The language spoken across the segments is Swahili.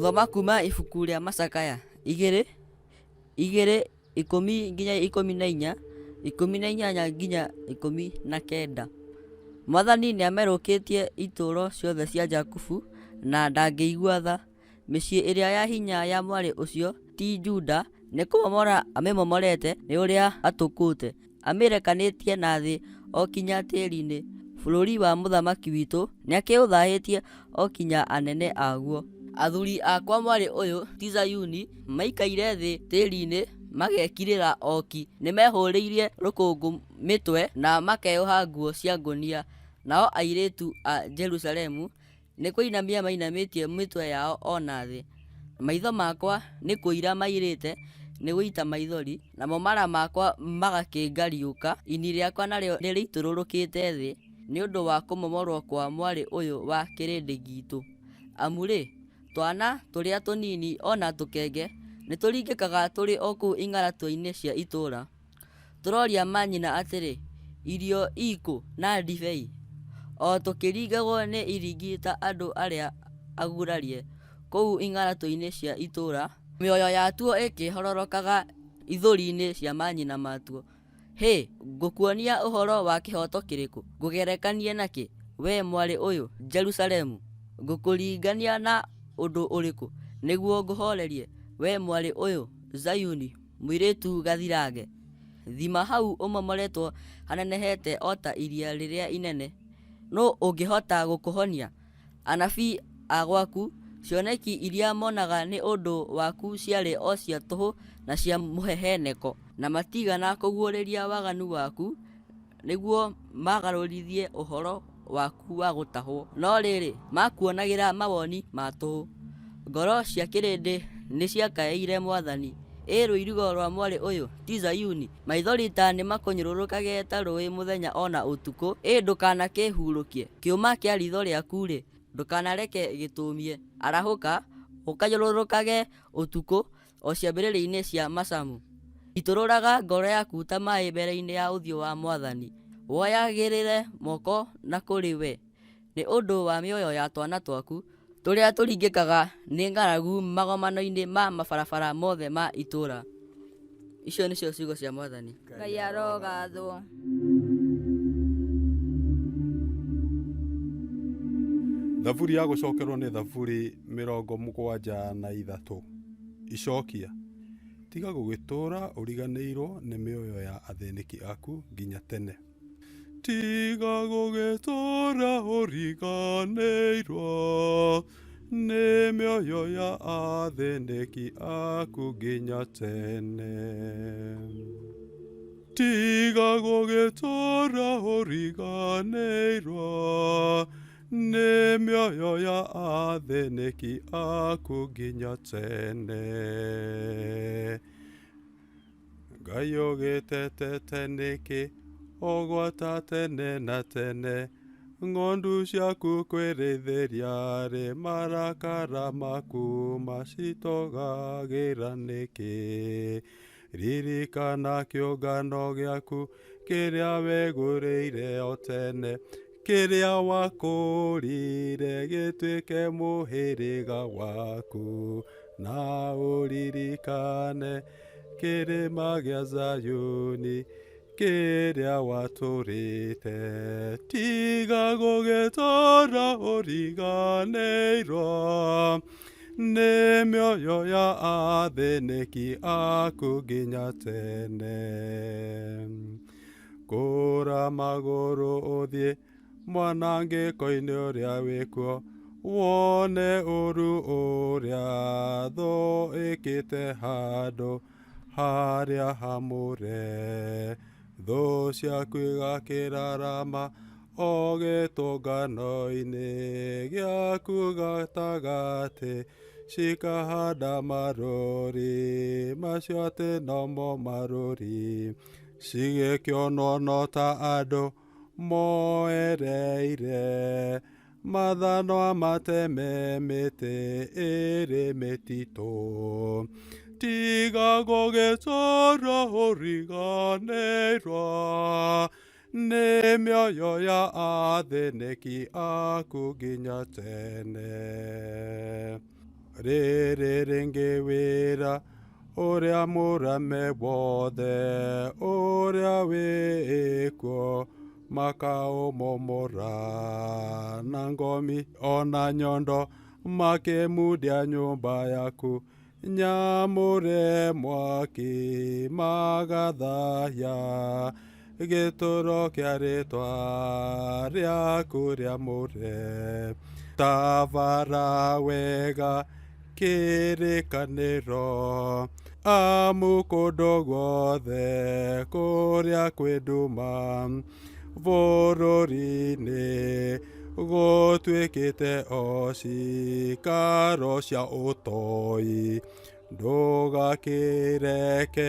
Guthoma kuma ibuku rĩa macakaya 2:2 10 nginya 14 18 nginya 19. Mwathani nĩamerũkĩtie itũũro ciothe cia Jakubu na ndangĩigua tha. Mĩciĩ ĩrĩa ya hinya ya mwarĩ ũcio ti Juda, nĩ kũmomora amĩmomorete nĩ ũrĩa atũkũte, amĩrekanĩtie na thĩ o kinya tĩĩri-inĩ. Bũrũri wa mũthamaki witũ nĩakĩũthahĩtie o kinya anene aguo. Athuri akwa mwarĩ ũyũ ti Zayuni, maikaire thĩ tĩĩri-inĩ magekirĩra oki, nĩmehũrĩirie rũkũngũ mĩtwe na makeoha nguo cia ngũnia. Nao airĩtu a Jerusalemu nĩ kũinamia mainamĩtie mĩtwe yao ona thĩ. Maitho makwa nĩ kũira mairĩte nĩ gũita maithori, namo mara makwa magakĩngariũka. Ini rĩakwa narĩo nĩrĩitũrũrũkĩte thĩ nĩ ũndũ wa kũmomorwo kwa mwarĩ ũyũ wa kĩrĩndĩ gitũ. Amu-rĩ, twana tũrĩa tũnini ona tũkenge nĩtũringĩkaga tũrĩ o kũu ing'aratũ-inĩ cia itũũra, tũroria manyina atĩrĩ, irio ikũ na ndibei, o tũkĩringagwo nĩ iringi ta andũ arĩa agurarie kũu ing'aratũ-inĩ cia itũũra. Mĩoyo yatuo ĩkĩhororokaga ithũri-inĩ cia manyina matuo. Hĩ, ngũkuonia ũhoro wa kĩhoto kĩrĩkũ? Ngũgerekanie nakĩ, wee mwarĩ ũyũ Jerusalemu? Ngũkũringania na ũndũ ũrĩkũ nĩguo ngũhorerie, wee mwarĩ ũyũ Zayuni, mũirĩtu gathirange? Thima hau ũmomoretwo hanenehete o ta iria rĩrĩa inene. Nũ ũngĩhota gũkũhonia? Anabii a gwaku, cioneki iria monaga nĩ ũndũ waku ciarĩ o cia tũhũ na cia mũheheneko, na matigana kũguũrĩria waganu waku nĩguo magarũrithie ũhoro waku wa gũtahwo. No rĩrĩ, makuonagĩra mawoni ma tũhũ. Ngoro cia kĩrĩndĩ nĩciakaĩire Mwathani. Ĩ rũirigo rwa mwarĩ ũyũ ti Zayuni, maithori ta nĩmakũnyũrũrũkage ta rũĩ mũthenya ona ũtukũ. Ĩ ndũkanakĩhurũkie kĩũma kĩa ritho rĩaku-rĩ, ndũkanareke gĩtũmie. Arahũka ũkanyũrũrũkage ũtukũ o ciambĩrĩria-inĩ cia macamu. Itũrũraga ngoro yaku ta maĩ mbere-inĩ ya ũthiũ wa Mwathani. Woyagĩrĩre moko na kũrĩ we nĩ ũndũ wa mĩoyo ya twana twaku tũrĩa tũringĩkaga nĩ ng'aragu magomano-inĩ ma mabarabara mothe ma itũũra. Icio nĩcio ciugo cia Mwathani. Ngai arogathwo. Thaburi ya gũcokerwo nĩ Thaburi 73. Icokia: tiga gũgĩtũũra ũriganĩirwo nĩ mĩoyo ya athĩnĩki aku nginya tene. Tiga gũgĩtũũra ũriganĩirwo nĩ mĩoyo ya athĩnĩki aku nginya tene. Tiga gũgĩtũũra ũriganĩirwo nĩ mĩoyo ya athĩnĩki aku nginya tene. Ngai ũgĩtetete nĩkĩ ũgwata tene na tene, ng'ondu ciaku kwĩrĩithĩria rĩ marakara maku macitogagĩra nĩkĩ? Ririkana kĩũngano gĩaku kĩrĩa wegũrĩire o tene, kĩrĩa wakũrire gĩtuĩke mũhĩrĩga waku, na ũririkane kĩrĩma gĩa Zayuni kĩrĩa watũrĩte. Tiga gũgĩtũũra ũriganĩirwo nĩ mĩoyo ya athĩnĩki aku nginya tene. Kũra magũrũ ũthiĩ mwanangĩko-inĩ ũrĩa wĩkuo, wone ũru ũrĩa thũ ĩkĩte handũ harĩa hamũre. Thũ ciaku igakĩrarama o gĩtũngano-inĩ gĩaku gatagatĩ, cikahanda marũri macio atĩ nomo marũri, cigĩkĩonono ta andũ moereire mathanwa mateme mĩtĩ ĩrĩ mĩtitũ. Tiga gũgĩtũũra ũriganĩirwo nĩ mĩoyo ya athĩnĩki aku nginya tene. rĩrĩ rĩngĩ wĩra ũrĩa mũrame wothe ũrĩa wĩkuo makaũmomora na ngomi ona nyondo makĩmundia nyũmba yaku nyamũre mwaki magathaya gĩtũro kĩa rĩtwa rĩaku rĩamũre tabara wega kĩrĩkanĩro amu kũndũ guothe kũrĩa kwĩ nduma bũrũri-inĩ gũtuĩkĩte o cikaro cia ũtoi ndũgakĩreke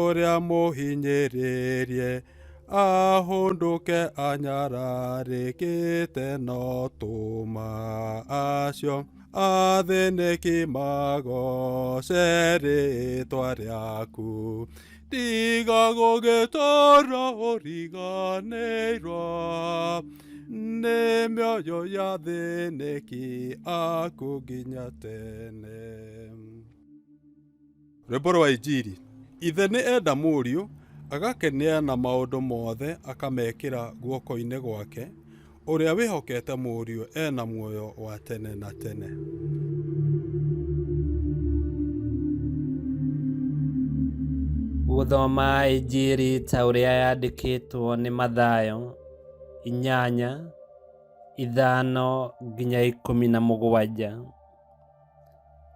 ũrĩa mũhinyĩrĩrie ahũndũke anyararĩkĩte no tũma acio athĩnĩki magoce rĩtwa rĩaku tiga gũgĩtũra ũriganĩirwo nĩ mĩoyo ya thĩnĩki aku nginya tene. Rwĩmbo rwa Injiri. Ithe nĩ enda mũriũ agakenia na maũndũ mothe akamekĩra guoko-inĩ gwake. Ũrĩa wĩhokete mũriũ ena muoyo wa tene na tene. Gũthoma Injiri ta ũrĩa yandĩkĩtwo nĩ Mathayo 8:5 nginya 17.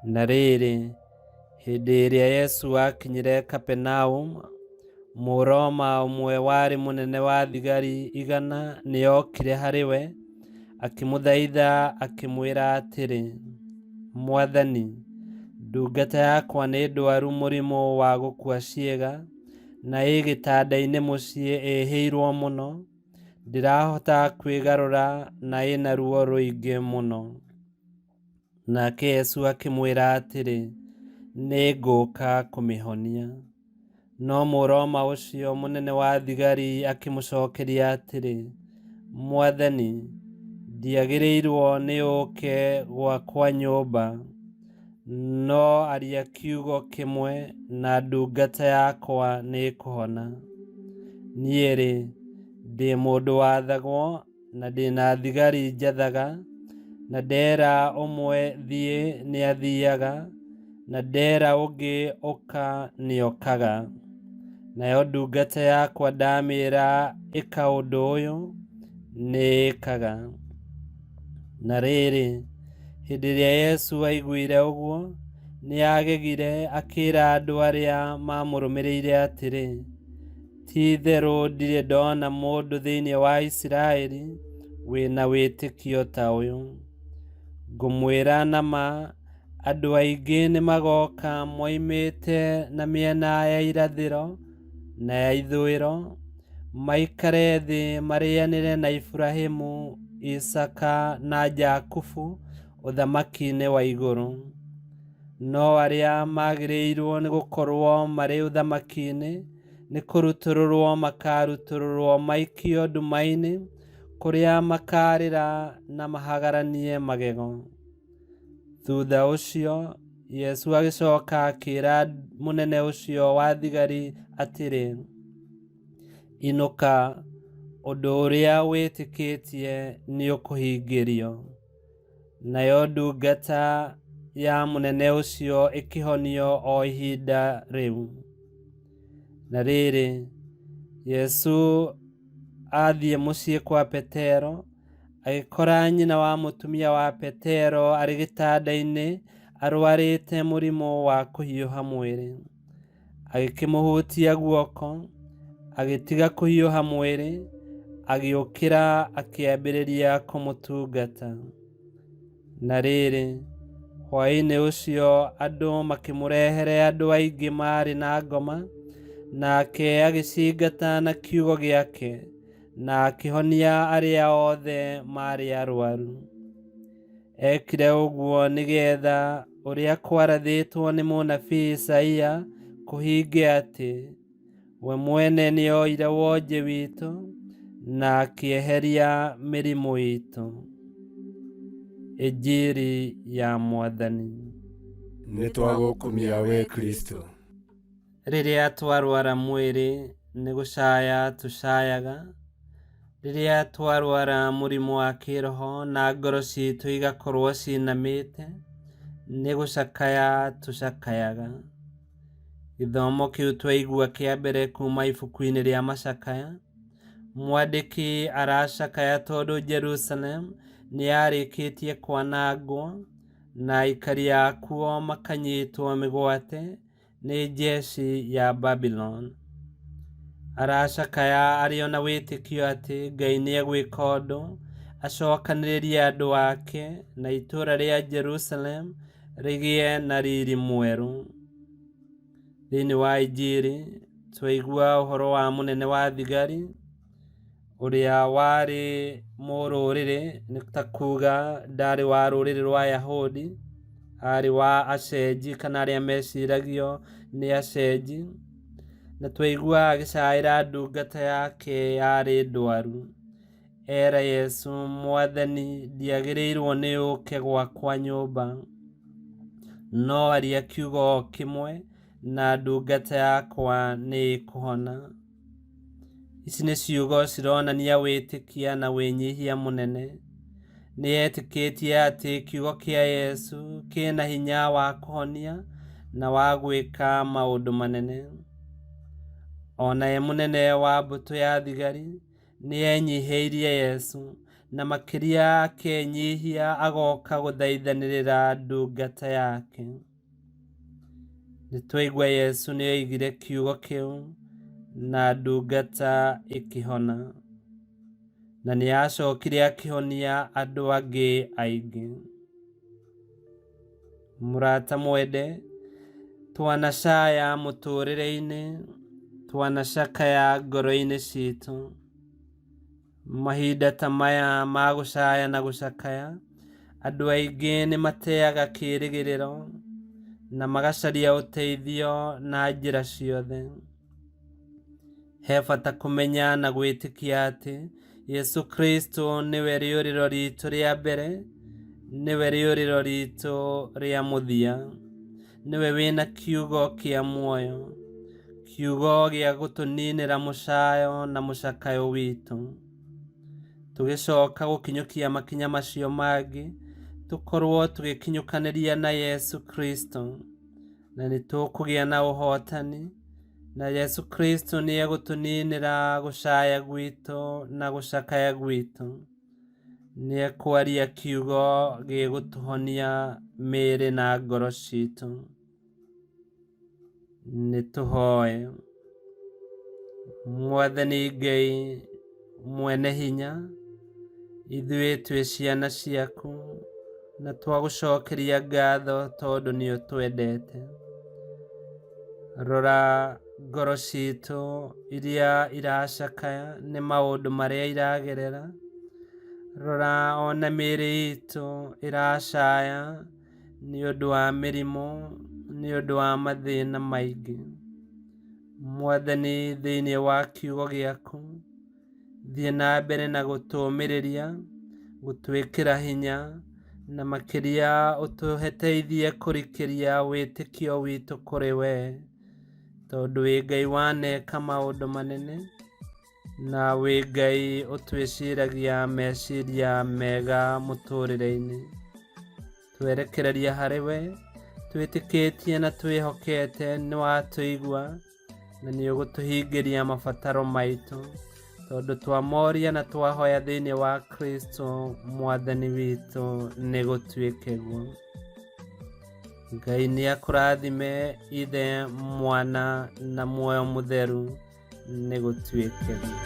Na rĩrĩ, hĩndĩ ĩrĩa Yesu akinyire Kapenaum, Mũroma ũmwe warĩ mũnene wa thigari 100 nĩokire harĩ we, akĩmũthaitha akĩmwĩra atĩrĩ, Mwathani, ndungata yakwa nĩ ndwaru mũrimũ wa gũkua ciĩga, na gĩtanda-inĩ mũciĩ ĩhĩirwo mũno, ndirahota kwĩgarũra na ĩna ruo rũingĩ mũno. Nake Yesu akĩmwĩra atĩrĩ, nĩngũka kũmĩhonia. No Mũroma ũcio mũnene wa thigari akĩmũcokeria atĩrĩ, Mwathani, ndiagĩrĩirwo nĩ ũke gwakwa nyũmba, no aria kiugo kĩmwe na ndungata yakwa nĩkũhona. Niĩ-rĩ, ndĩ mũndũ wathagwo na ndĩna thigari njathaga, na ndera ũmwe thiĩ nĩathiaga, na ndera ũngĩ ũka nĩokaga. Nayo ndungata yakwa ndamĩra ĩka ũndũ ũyũ, nĩĩkaga. Na rĩrĩ, hĩndĩ ĩrĩa Yesu aiguire ũguo, nĩagegire akĩra andũ arĩa mamũrũmĩrĩire atĩrĩ, ti-itherũ ndirĩ ndona mũndũ thĩinĩ wa Isiraeli wĩna wĩtĩkio ta ũyũ. Ngũmwĩra na ma, andũ aingĩ nĩmagoka moimĩte na mĩena ya irathĩro na ya ithũĩro, maikare thĩ marĩanĩre na Iburahĩmu, Isaka na Jakubu ũthamaki-inĩ wa igũrũ. No arĩa magĩrĩirwo nĩ gũkorwo marĩ ũthamaki-inĩ nĩ kũrutũrũrwo makarutũrũrwo maikio nduma-inĩ, kũrĩa makarĩra na mahagaranie magego. Thutha ũcio, Yesu agĩcoka akĩra mũnene ũcio wa thigari atĩrĩ, inũka, ũndũ ũrĩa wĩtĩkĩtie nĩũkũhingĩrio. Nayo ndungata ya mũnene ũcio ĩkĩhonio o ihinda rĩu. Na rĩrĩ, Yesu athiĩ mũciĩ kwa Petero, agĩkora nyina wa mũtumia wa Petero arĩ gĩtanda-inĩ arwarĩte mũrimũ wa kũhiũha mwĩrĩ. Agĩkĩmũhutia guoko, agĩtiga kũhiũha mwĩrĩ, agĩũkĩra akĩambĩrĩria kũmũtungata. Na rĩrĩ, hwaĩ-inĩ ũcio andũ makĩmũrehere andũ aingĩ marĩ na ngoma, nake agĩcingata na kiugo gĩake, na akĩhonia arĩa othe marĩ arwaru. Ekire ũguo nĩgetha ũrĩa kwarathĩtwo nĩ mũnabii Isaia kũhinge atĩ, we mwene nĩoire wonje witũ na akĩeheria mĩrimũ itũ. Ĩnjĩrĩ ya Mwathani. Nĩtwagũkumia we Kristo. Rĩrĩa twarwara mwĩrĩ nĩ gũcaya tũcayaga. Rĩrĩa twarwara mũrimũ wa kĩroho na ngoro citũ igakorwo cinamĩte nĩ gũcakaya tũcakayaga. Gĩthomo kĩu twaigua kĩa mbere kuma ibuku-inĩ rĩa macakaya. Mwandĩki aracakaya tondũ Jerusalem nĩ yarĩkĩtie kwanangwo na aikari akuo makanyitwo mĩgwate nĩ njeci ya Babylon. Aracakaya arĩ ona wĩtĩkio atĩ Ngai nĩ egwĩka ũndũ acokanĩrĩrie andũ ake na itũũra rĩa Jerusalem rĩgĩe na riri mwerũ. Thĩinĩ wa Injĩrĩ twaigua ũhoro wa mũnene wa thigari ũrĩa warĩ mũrũrĩrĩ, nĩ ta kuga ndarĩ wa rũrĩrĩ rwa Ayahudi, arĩ wa acenji kana arĩa meciragio nĩ acenji. Na twaigua agĩcaĩra ndungata yake yarĩ ndwaru. Era Yesu, Mwathani, ndiagĩrĩirwo nĩ ũke gwakwa nyũmba, no aria kiugo kĩmwe na ndungata yakwa nĩ ĩkũhona. Ici nĩ ciugo cironania wĩtĩkia na wĩnyihia mũnene. Nĩ etĩkĩtie atĩ kiugo kĩa Yesu kĩna hinya wa kũhonia na wa gwĩka maũndũ manene. Ona ye mũnene wa mbũtũ ya thigari nĩ enyihĩirie Yesu, na makĩria akenyihia agoka gũthaithanĩrĩra ndungata yake. Nĩtwaigua Yesu nĩ oigire kiugo kĩu na ndungata ĩkĩhona, na nĩ acokire akĩhonia andũ angĩ aingĩ. Mũrata mwende, twanacaya mũtũrĩre-inĩ, twanacakaya ngoro-inĩ citũ. Mahinda ta maya ma gũcaya na gũcakaya, andũ aingĩ nĩ mateaga kĩĩrĩgĩrĩro na magacaria ũteithio na njĩra ciothe. He bata kũmenya na gwĩtĩkia atĩ Yesu Kristo nĩwe rĩũrĩro ritũ rĩa mbere, nĩwe rĩũrĩro ritũ rĩa mũthia, nĩwe wĩna kiugo kĩa muoyo, kiugo gĩa gũtũninĩra mũcayo na mũcakayo witũ. Tũgĩcoka gũkinyũkia makinya macio mangĩ, tũkorwo tũgĩkinyũkanĩria na Yesu Kristo, na nĩ tũkũgĩa na ũhotani, na Yesu Kristo nĩ egũtũninĩra gũcaya gwitũ na gũcakaya gwitũ. Nĩ ekwaria kiugo gĩgũtũhonia mĩĩrĩ na ngoro citũ. Nĩ tũhoe. Mwathani Ngai mwene hinya, ithuĩ twĩ ciana ciaku na twagũcokeria ngatho tondũ nĩ ũtwendete. Rora ngoro citũ iria iracakaya nĩ maũndũ marĩa iragerera. Rora ona mĩĩrĩ itũ iracaya nĩ ũndũ wa mĩrimũ, nĩ ũndũ wa mathĩna maingĩ. Mwathani, thĩinĩ wa kiugo gĩaku, thiĩ na mbere na gũtũũmĩrĩria, gũtwĩkĩra hinya, na makĩria ũtũteithie kũrikĩria wĩtĩkio witũ kũrĩ we, tondũ wĩ Ngai waneka maũndũ manene, na wĩ Ngai ũtwĩciragia meciria mega mũtũrĩre-inĩ. Twerekereria harĩ we, twĩtĩkĩtie na twĩhokete nĩ watũigua na nĩ ũgũtũhingĩria mabataro maitũ, tondũ twamoria na twahoya thĩinĩ wa Kristo Mwathani witũ nĩ gũtuĩke guo. Ngai nĩ akũrathime, Ithe, Mwana na Muoyo Mũtheru, nĩ gũtuĩke guo.